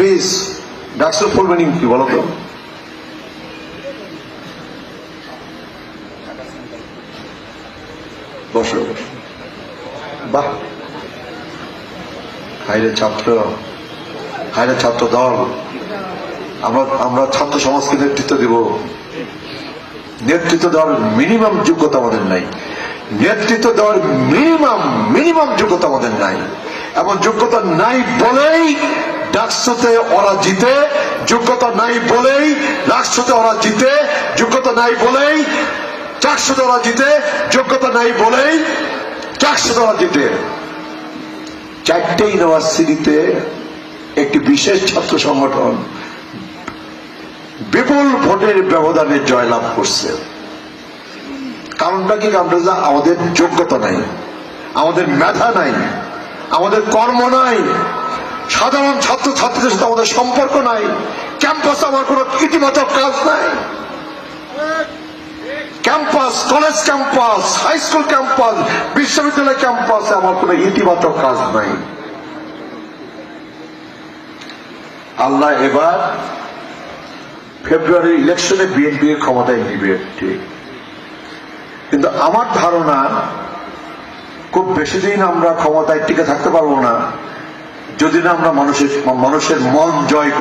Please ডাকসুর full meaning কি বলো তো? বসো। বাহ, হাইরে ছাত্র, হাইরে ছাত্র দল। আমরা ছাত্র সমাজকে নেতৃত্ব দিব। নেতৃত্ব দেওয়ার মিনিমাম যোগ্যতা আমাদের নাই। নেতৃত্ব দেওয়ার মিনিমাম যোগ্যতা আমাদের নাই। এমন যোগ্যতা নাই বলেই ডাকসুতে ওরা জিতে, যোগ্যতা নাই বলেই রাষ্ট্রতে ওরা জিতে, যোগ্যতা নাই বলেই চাকসুতে ওরা জিতে, যোগ্যতা নাই বলেই চাকসুতে ওরা জিতে। 4টে ইউনিভার্সিটিতে একটি বিশেষ ছাত্র সংগঠন বিপুল ভোটের ব্যবধানে জয়লাভ করছে। কারণটা কি? কারণটা আমাদের যোগ্যতা নাই, আমাদের মেধা নাই, আমাদের কর্ম নাই, সাধারণ ছাত্র ছাত্রীদের সাথে আমাদের সম্পর্ক নাই, ক্যাম্পাসে আমার কোন ইতিবাচক কাজ নাই। Campus, college campus, high school campus, বিশ্ববিদ্যালয় ক্যাম্পাসে আমার কোন ইতিবাচক কাজ নাই। আল্লাহ এবার ফেব্রুয়ারি ইলেকশনে বিএনপি ক্ষমতায় নিবে, ঠিক। কিন্তু আমার ধারণা খুব বেশি দিন আমরা ক্ষমতায় টিকে থাকতে পারবো না যদি না আমরা মানুষের মন জয়